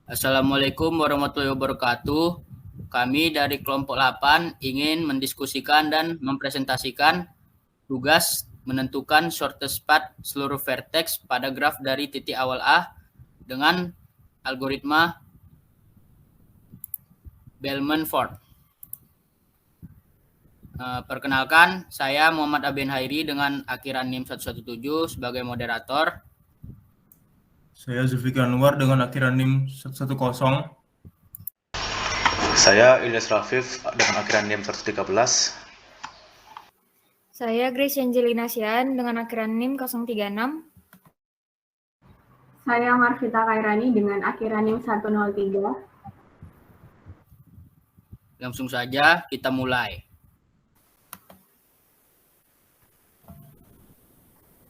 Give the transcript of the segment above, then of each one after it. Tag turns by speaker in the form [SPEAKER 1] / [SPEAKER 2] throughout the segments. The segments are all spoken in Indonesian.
[SPEAKER 1] Assalamualaikum warahmatullahi wabarakatuh. Kami dari kelompok 8 ingin mendiskusikan dan mempresentasikan tugas menentukan shortest path seluruh vertex pada graf dari titik awal A dengan algoritma Bellman-Ford. Perkenalkan, saya Muhammad Aben Hairi dengan akhiran NIM 117 sebagai moderator.
[SPEAKER 2] Saya Zulfikar Anwar dengan akhiran NIM 110.
[SPEAKER 3] Saya Ilyas Rafif dengan akhiran NIM 113.
[SPEAKER 4] Saya Grace Angelina Sian dengan akhiran NIM 036.
[SPEAKER 5] Saya Marvita Kairani dengan akhiran NIM 103.
[SPEAKER 1] Langsung saja kita mulai.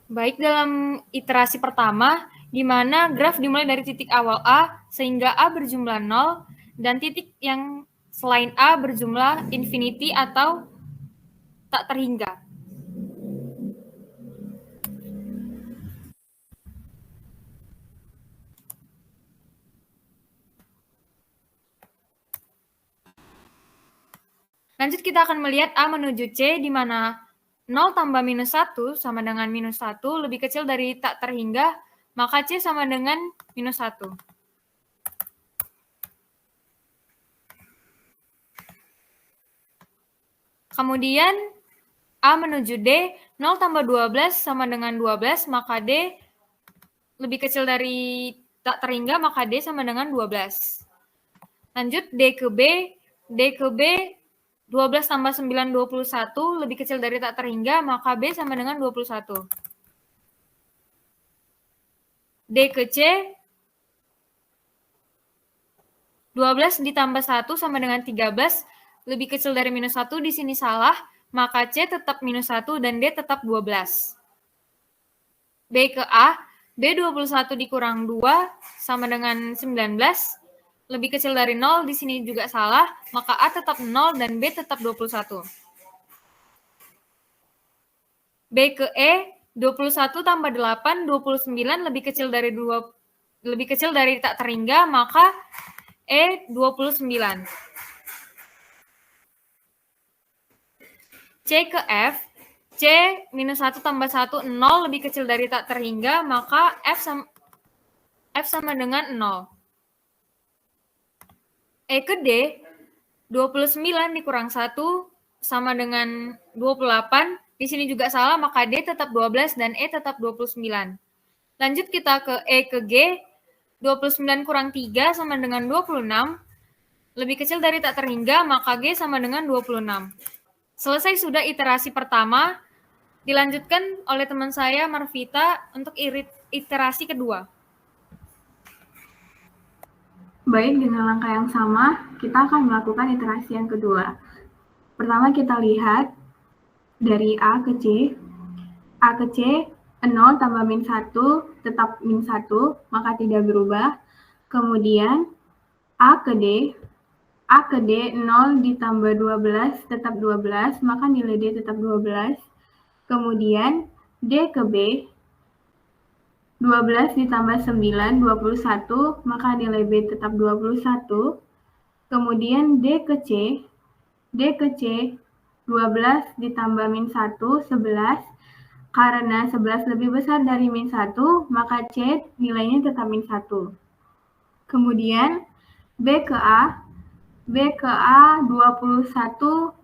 [SPEAKER 4] Baik, dalam iterasi pertama, di mana graf dimulai dari titik awal A sehingga A berjumlah 0 dan titik yang selain A berjumlah infinity atau tak terhingga. Lanjut kita akan melihat A menuju C di mana 0 tambah minus 1 sama dengan minus 1 lebih kecil dari tak terhingga, maka C sama dengan minus 1. Kemudian A menuju D, 0 tambah 12 sama dengan 12, maka D lebih kecil dari tak terhingga, maka D sama dengan 12. Lanjut D ke B 12 tambah 9, 21, lebih kecil dari tak terhingga, maka B sama dengan 21. D ke C, 12 ditambah 1 sama dengan 13, lebih kecil dari minus 1, di sini salah, maka C tetap minus 1 dan D tetap 12. B ke A, B 21 dikurang 2 sama dengan 19, lebih kecil dari 0, di sini juga salah, maka A tetap 0 dan B tetap 21. B ke E, 21 tambah 8, 29, lebih kecil dari tak terhingga, maka E 29. C ke F, C minus 1 tambah 1, 0, lebih kecil dari tak terhingga, maka F sama dengan 0. E ke D, 29 dikurang 1 sama dengan 28. Di sini juga salah, maka D tetap 12 dan E tetap 29. Lanjut kita ke E ke G, 29 kurang 3 sama dengan 26. Lebih kecil dari tak terhingga, maka G sama dengan 26. Selesai sudah iterasi pertama, dilanjutkan oleh teman saya Marvita untuk iterasi kedua.
[SPEAKER 5] Baik, dengan langkah yang sama, kita akan melakukan iterasi yang kedua. Pertama kita lihat dari A ke C. A ke C, 0 tambah min 1 tetap min 1, maka tidak berubah. Kemudian A ke D, 0 ditambah 12 tetap 12, maka nilai D tetap 12. Kemudian D ke B, 12 ditambah 9, 21, maka nilai B tetap 21. Kemudian D ke C, 12 ditambah min 1, 11. Karena 11 lebih besar dari min 1, maka C nilainya tetap min 1. Kemudian B ke A, 21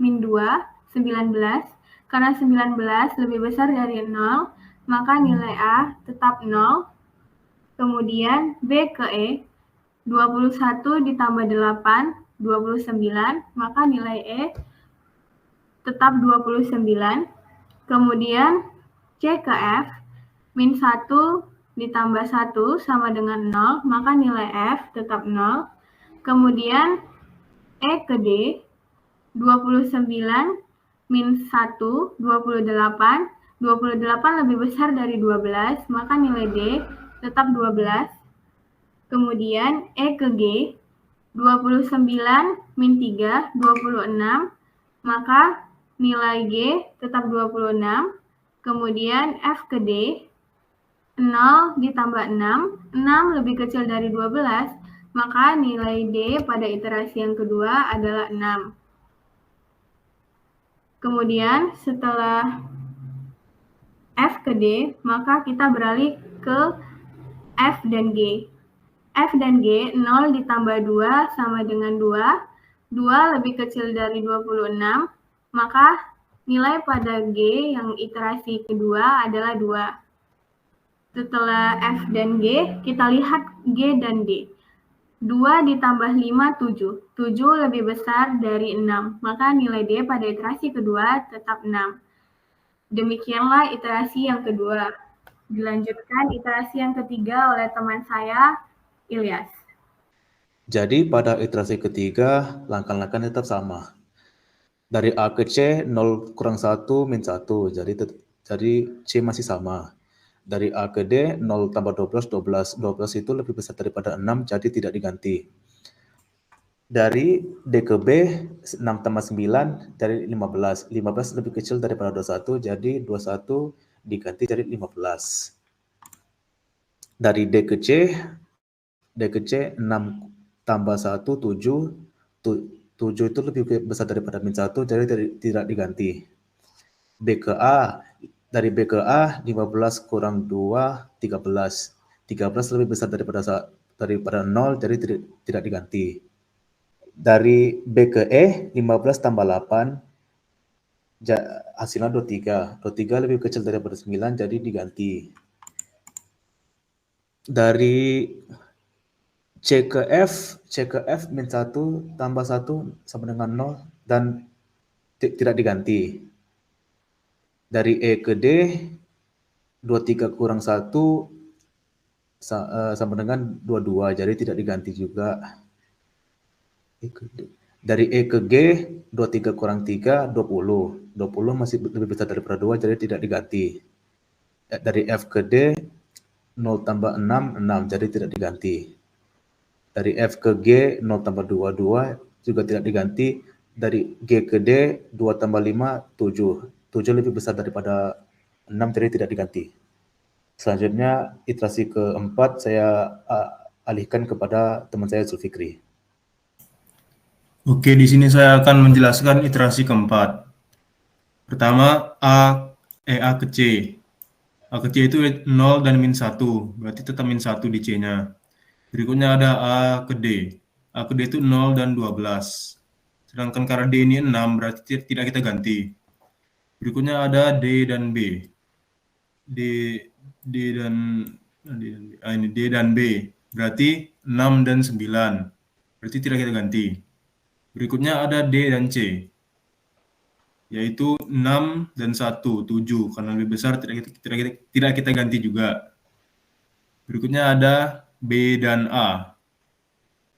[SPEAKER 5] min 2, 19. Karena 19 lebih besar dari 0, maka nilai A tetap 0. Kemudian B ke E, 21 ditambah 8, 29, maka nilai E tetap 29. Kemudian C ke F, min 1 ditambah 1 sama dengan 0, maka nilai F tetap 0. Kemudian E ke D, 29 min 1, 28. 28 lebih besar dari 12, maka nilai D tetap 12. Kemudian E ke G, 29 min 3, 26, maka nilai G tetap 26. Kemudian F ke D, 0 ditambah 6, 6 lebih kecil dari 12, maka nilai D pada iterasi yang kedua adalah 6. Kemudian setelah F ke D, maka kita beralih ke F dan G. F dan G, 0 ditambah 2 sama dengan 2. 2 lebih kecil dari 26, maka nilai pada G yang iterasi kedua adalah 2. Setelah F dan G, kita lihat G dan D. 2 ditambah 5, 7. 7 lebih besar dari 6, maka nilai D pada iterasi kedua tetap 6. Demikianlah iterasi yang kedua. Dilanjutkan iterasi yang ketiga oleh teman saya, Ilyas.
[SPEAKER 3] Jadi pada iterasi ketiga, langkah-langkahnya tetap sama. Dari A ke C, 0 kurang 1 min 1, jadi C masih sama. Dari A ke D, 0 tambah 12, 12. 12 itu lebih besar daripada 6, jadi tidak diganti. Dari D ke B, 6 tambah 9, jadi 15. 15 lebih kecil daripada 21, jadi 21 diganti jadi 15. Dari D ke C, 6 tambah 1, 7. 7 itu lebih besar daripada min 1, jadi tidak diganti. B ke A, dari B ke A, 15 kurang 2, 13. 13 lebih besar daripada 0, jadi tidak diganti. Dari B ke E, 15 tambah 8, hasilnya 23. 23 lebih kecil daripada 9, jadi diganti. Dari C ke F min 1 tambah 1 sama dengan 0 dan tidak diganti. Dari E ke D, 23 kurang 1 sama dengan 22, jadi tidak diganti juga. Dari E ke G, 23 kurang 3, 20. 20 masih lebih besar daripada 2, jadi tidak diganti. Dari F ke D, 0 tambah 6, 6, jadi tidak diganti. Dari F ke G, 0 tambah 2, 2, juga tidak diganti. Dari G ke D, 2 tambah 5, 7. 7 lebih besar daripada 6, jadi tidak diganti. Selanjutnya, iterasi keempat saya alihkan kepada teman saya Zulfikri.
[SPEAKER 2] Oke, di sini saya akan menjelaskan iterasi keempat. Pertama, A ke C. A ke C itu 0 dan min 1, berarti tetap min 1 di C-nya. Berikutnya ada A ke D. A ke D itu 0 dan 12. Sedangkan karena D ini 6, berarti tidak kita ganti. Berikutnya ada D dan B. D dan B. Berarti 6 dan 9. Berarti tidak kita ganti. Berikutnya ada D dan C. Yaitu 6 dan 1, 7. Karena lebih besar tidak kita ganti juga. Berikutnya ada B dan A.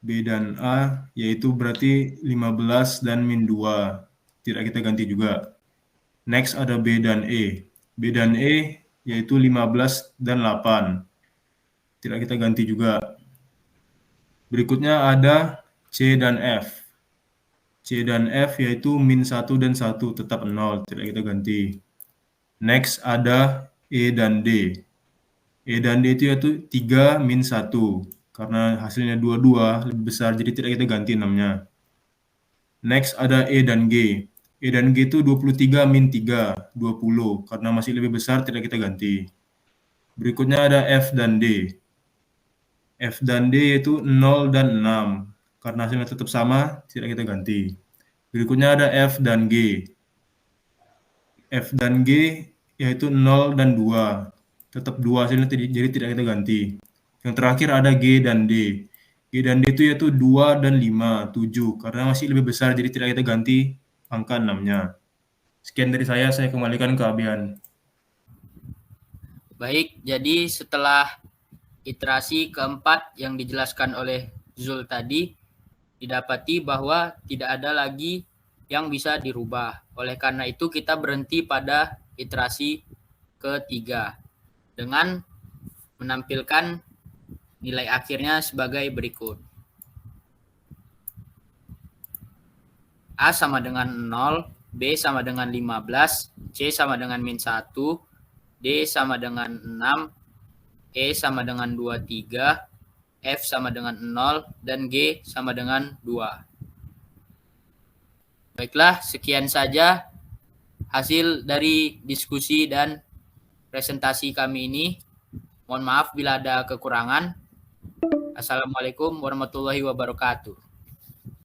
[SPEAKER 2] B dan A yaitu berarti 15 dan min 2. Tidak kita ganti juga. Next ada B dan E. B dan E yaitu 15 dan 8. Tidak kita ganti juga. Berikutnya ada C dan F. C dan F yaitu min 1 dan 1 tetap 0. Tidak kita ganti. Next ada E dan D. E dan D itu yaitu 3 min 1. Karena hasilnya 22 lebih besar, jadi tidak kita ganti 6-nya. Next ada E dan G. E dan G itu 23 min 3, 20. Karena masih lebih besar, tidak kita ganti. Berikutnya ada F dan D. F dan D yaitu 0 dan 6. Karena hasilnya tetap sama, tidak kita ganti. Berikutnya ada F dan G. F dan G yaitu 0 dan 2. Tetap 2 hasilnya, jadi tidak kita ganti. Yang terakhir ada G dan D. G dan D itu yaitu 2 dan 5, 7. Karena masih lebih besar, jadi tidak kita ganti angka 6-nya. Sekian dari saya kembalikan ke Abian.
[SPEAKER 1] Baik, jadi setelah iterasi keempat yang dijelaskan oleh Zul tadi, didapati bahwa tidak ada lagi yang bisa dirubah. Oleh karena itu kita berhenti pada iterasi ketiga dengan menampilkan nilai akhirnya sebagai berikut. A sama dengan 0, B sama dengan 15, C sama dengan min 1, D sama dengan 6, E sama dengan 23, F sama dengan 0, dan G sama dengan 2. Baiklah, sekian saja hasil dari diskusi dan presentasi kami ini. Mohon maaf bila ada kekurangan. Assalamualaikum warahmatullahi wabarakatuh.